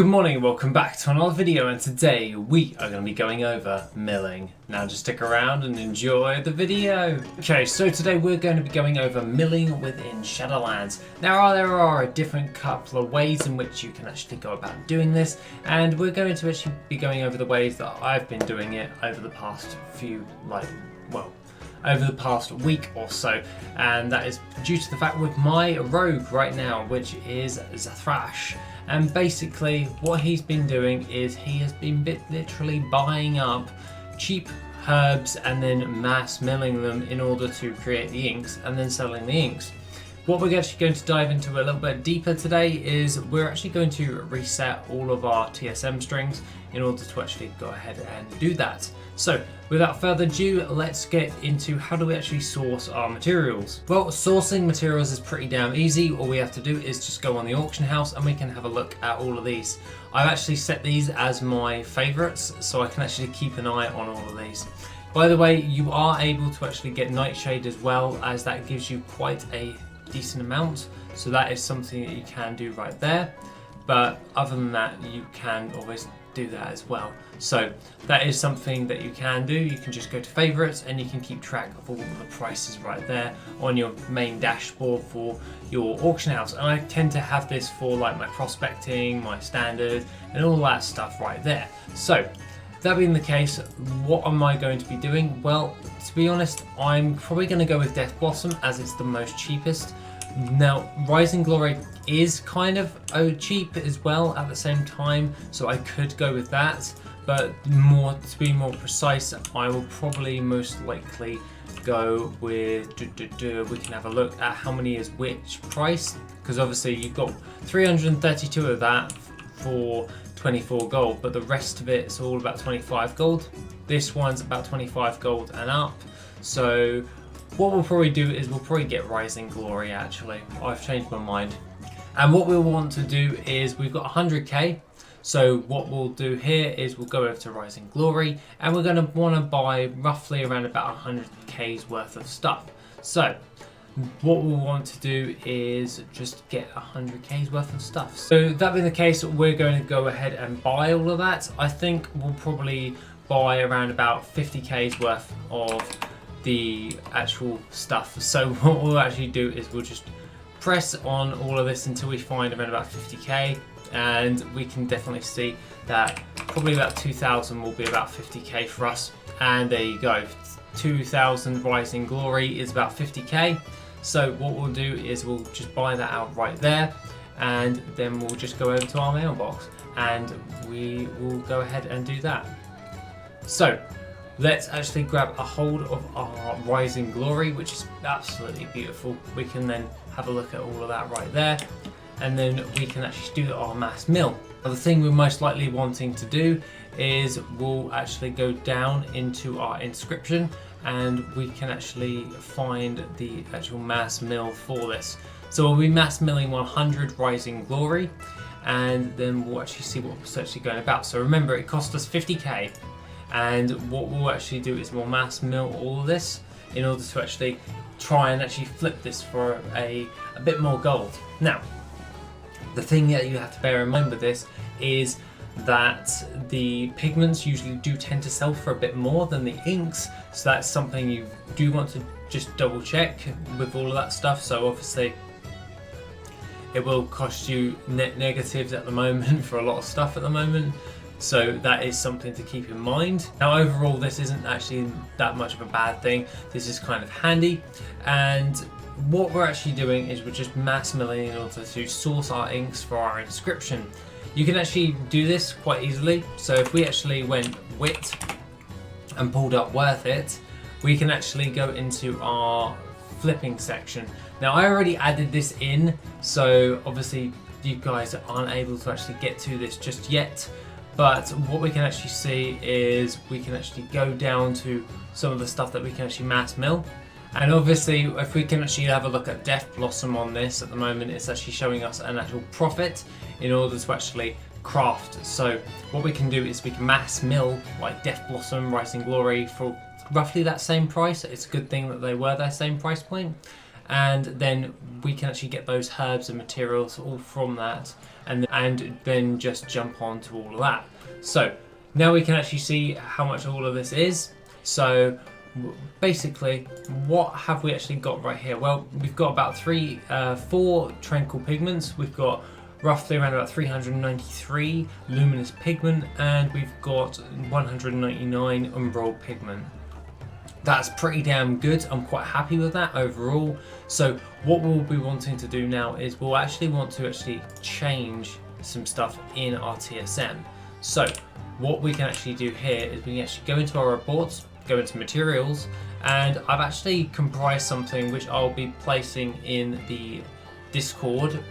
Good morning and welcome back to another video, and today we are going to be going over milling. Now just stick around and enjoy the video. Okay, so today we're going to be going over milling within Shadowlands. Now there are a different couple of ways in which you can actually go about doing this, and we're going to actually be going over the ways that I've been doing it over the past over the past week or so, and that is due to the fact with my rogue right now, which is Zathrash. And basically what he's been doing is he has been literally buying up cheap herbs and then mass milling them in order to create the inks and then selling the inks. What we're actually going to dive into a little bit deeper today is we're actually going to reset all of our TSM strings in order to actually go ahead and do that. So without further ado, let's get into how do we actually source our materials. Well, sourcing materials is pretty damn easy. All we have to do is just go on the auction house and we can have a look at all of these. I've actually set these as my favorites so I can actually keep an eye on all of these. By the way, you are able to actually get Nightshade as well, as that gives you quite a decent amount, so that is something that you can do right there. But other than that, you can always do that as well, so that is something that you can do. You can just go to favorites and you can keep track of all the prices right there on your main dashboard for your auction house. And I tend to have this for like my prospecting, my standard, and all that stuff right there. So that being the case, what am I going to be doing? Well, to be honest, I'm probably going to go with Death Blossom as it's the most cheapest. Now, Rising Glory is kind of cheap as well at the same time, so I could go with that. But to be more precise, I will probably most likely go with, we can have a look at how many is which price, because obviously you've got 332 of that for 24 gold, but the rest of it is all about 25 gold. This one's about 25 gold and up. So what we'll probably do is we'll probably get Rising Glory. Actually, I've changed my mind, and what we'll want to do is we've got 100k. So what we'll do here is we'll go over to Rising Glory and we're going to want to buy roughly around about 100k's worth of stuff. So what we'll want to do is just get 100k's worth of stuff. So that being the case, we're going to go ahead and buy all of that. I think we'll probably buy around about 50k's worth of the actual stuff. So what we'll actually do is we'll just press on all of this until we find around about 50k, and we can definitely see that probably about 2000 will be about 50k for us. And there you go, 2000 Rising Glory is about 50k. So what we'll do is we'll just buy that out right there, and then we'll just go over to our mailbox and we will go ahead and do that. So let's actually grab a hold of our Rising Glory, which is absolutely beautiful. We can then have a look at all of that right there, and then we can actually do our mass mill. Now, the thing we're most likely wanting to do is we'll actually go down into our inscription and we can actually find the actual mass mill for this. So we'll be mass milling 100 Rising Glory, and then we'll actually see what's actually going about. So remember, it cost us 50k, and what we'll actually do is we'll mass mill all of this in order to actually try and actually flip this for a bit more gold. Now, the thing that you have to bear in mind with this is that the pigments usually do tend to sell for a bit more than the inks, so that's something you do want to just double check with all of that stuff. So obviously it will cost you net negatives at the moment for a lot of stuff at the moment, so that is something to keep in mind. Now overall, this isn't actually that much of a bad thing. This is kind of handy, and what we're actually doing is we're just mass milling in order to source our inks for our inscription. You can actually do this quite easily. So if we actually went WIT and pulled up WorthIt, we can actually go into our flipping section. Now I already added this in, so obviously you guys aren't able to actually get to this just yet, but what we can actually see is we can actually go down to some of the stuff that we can actually mass mill. And obviously if we can actually have a look at Death Blossom on this, at the moment it's actually showing us an actual profit in order to actually craft. So what we can do is we can mass mill like Death Blossom, Rising Glory for roughly that same price. It's a good thing that they were that same price point. and then we can actually get those herbs and materials all from that, and then just jump on to all of that. So now we can actually see how much all of this is. So basically, what have we actually got right here? Well, we've got about 4 Tranquil Pigments. We've got roughly around about 393 Luminous Pigment, and we've got 199 Umbral Pigment. That's pretty damn good. I'm quite happy with that overall. So what we'll be wanting to do now is we'll actually want to change some stuff in our TSM. So what we can actually do here is we can actually go into our reports, go into materials, and I've actually comprised something which I'll be placing in the Discord,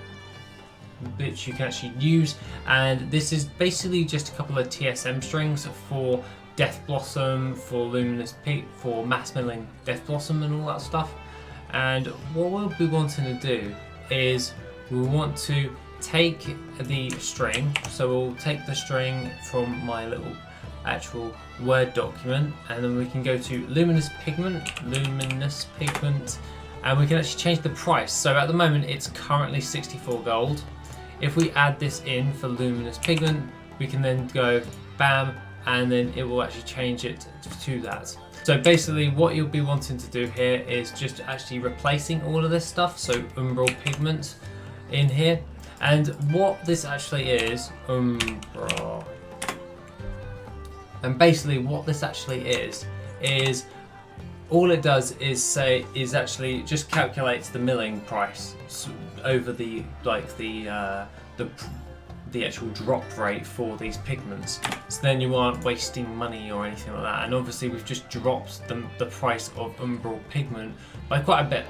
which you can actually use. And this is basically just a couple of TSM strings for Death Blossom, for Luminous Pigment, for mass milling Death Blossom and all that stuff. And what we'll be wanting to do is we want to take the string. So we'll take the string from my little actual Word document, and then we can go to Luminous Pigment, and we can actually change the price. So at the moment it's currently 64 gold. If we add this in for Luminous Pigment, we can then go bam, and then it will actually change it to that. So basically what you'll be wanting to do here is just actually replacing all of this stuff. So Umbral Pigment in here, and what this actually is, Umbral. And basically what this actually is all it does is actually just calculates the milling price over the actual drop rate for these pigments. So then you aren't wasting money or anything like that. And obviously we've just dropped the price of Umbral Pigment by quite a bit.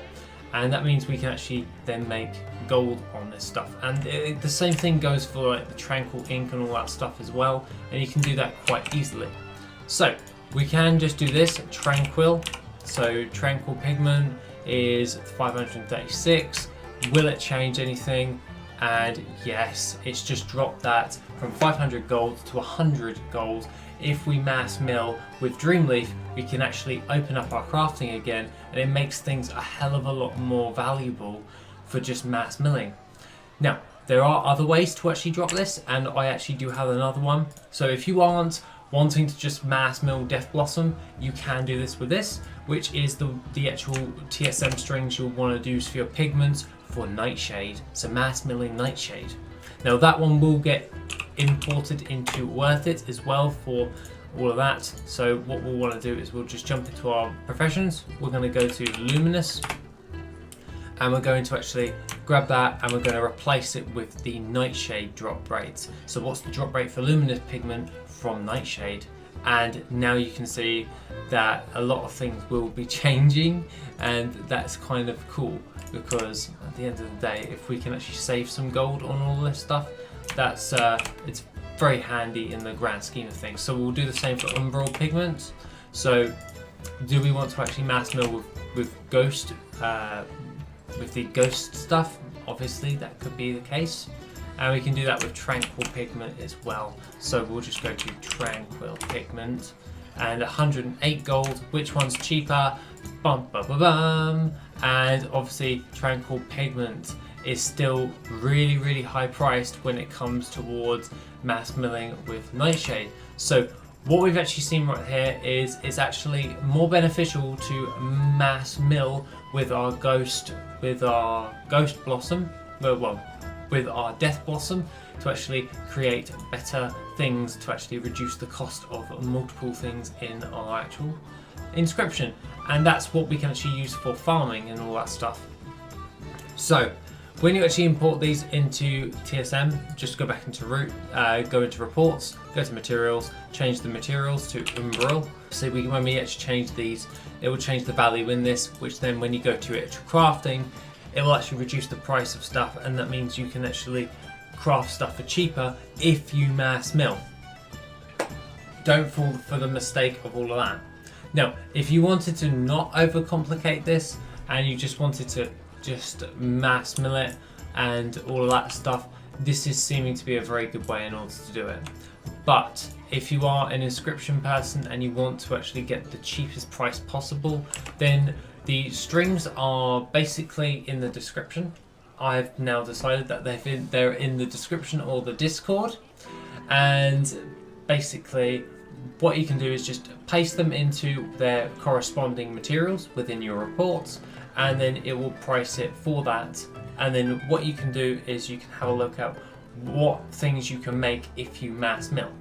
And that means we can actually then make gold on this stuff. And the same thing goes for like the Tranquil ink and all that stuff as well. And you can do that quite easily. So we can just do this, Tranquil. So Tranquil Pigment is 536. Will it change anything? And yes, it's just dropped that from 500 gold to 100 gold. If we mass mill with Dreamleaf, we can actually open up our crafting again, and it makes things a hell of a lot more valuable for just mass milling. Now, there are other ways to actually drop this, and I actually do have another one. So if you aren't wanting to just mass mill Death Blossom, you can do this with this, which is the actual TSM strings you'll want to use for your pigments for Nightshade. So mass milling Nightshade. Now that one will get imported into WorthIt as well for all of that. So what we'll want to do is we'll just jump into our professions. We're going to go to Luminous, and we're going to actually grab that, and we're going to replace it with the Nightshade drop rate. So what's the drop rate for Luminous Pigment from Nightshade? And now you can see that a lot of things will be changing, and that's kind of cool, because at the end of the day, if we can actually save some gold on all this stuff, that's it's very handy in the grand scheme of things. So we'll do the same for Umbral Pigment. So do we want to actually mass mill with Ghost, with the Ghost stuff? Obviously that could be the case. And we can do that with Tranquil Pigment as well. So we'll just go to Tranquil Pigment, and 108 gold. Which one's cheaper? Bum, bum, bum, bum. And obviously Tranquil Pigment is still really, really high priced when it comes towards mass milling with Nightshade. So what we've actually seen right here is it's actually more beneficial to mass mill with our Ghost Blossom, with our Death Blossom, to actually create better things, to actually reduce the cost of multiple things in our actual inscription. And that's what we can actually use for farming and all that stuff. So when you actually import these into TSM, just go back into root, go into reports, go to materials, change the materials to Umbral. So when we actually change these, it will change the value in this, which then when you go to it to crafting, it will actually reduce the price of stuff, and that means you can actually craft stuff for cheaper if you mass mill. Don't fall for the mistake of all of that. Now, if you wanted to not overcomplicate this, and you just wanted to just mass mill it and all of that stuff, this is seeming to be a very good way in order to do it. But if you are an inscription person and you want to actually get the cheapest price possible, then The strings are basically in the description. I've now decided that they're in the description or the Discord, and basically what you can do is just paste them into their corresponding materials within your reports, and then it will price it for that. And then what you can do is you can have a look at what things you can make if you mass mill.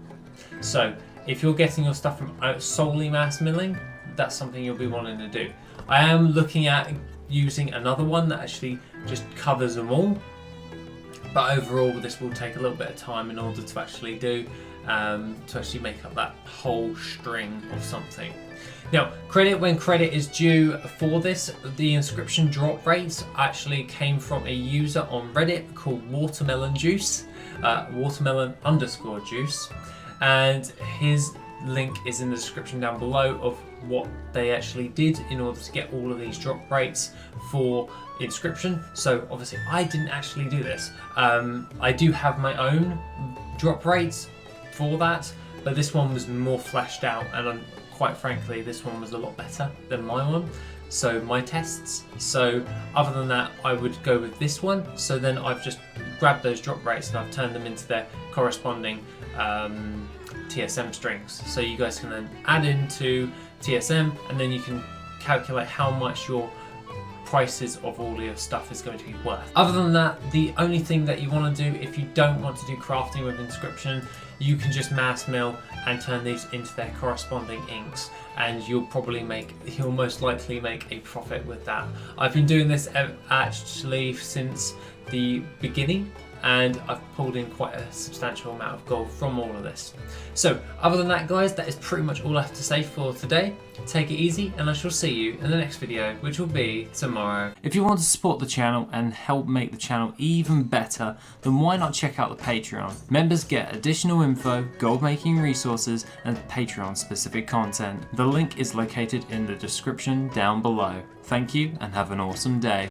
So if you're getting your stuff from solely mass milling, that's something you'll be wanting to do. I am looking at using another one that actually just covers them all, but overall this will take a little bit of time in order to actually do, to actually make up that whole string of something. Now, credit when credit is due for this. The inscription drop rates actually came from a user on Reddit called watermelon juice, watermelon_juice, and his link is in the description down below of what they actually did in order to get all of these drop rates for inscription. So obviously I didn't actually do this. I do have my own drop rates for that, but this one was more fleshed out, and quite frankly this one was a lot better than my one, so my tests. So other than that, I would go with this one. So then I've just grabbed those drop rates and I've turned them into their corresponding TSM strings, so you guys can then add into TSM, and then you can calculate how much your prices of all your stuff is going to be worth. Other than that, the only thing that you want to do if you don't want to do crafting with inscription, you can just mass mill and turn these into their corresponding inks, and you'll most likely make a profit with that. I've been doing this actually since the beginning, and I've pulled in quite a substantial amount of gold from all of this. So other than that, guys, that is pretty much all I have to say for today. Take it easy, and I shall see you in the next video, which will be tomorrow. If you want to support the channel and help make the channel even better, then why not check out the Patreon. Members get additional info, gold making resources, and Patreon specific content. The link is located in the description down below. Thank you and have an awesome day.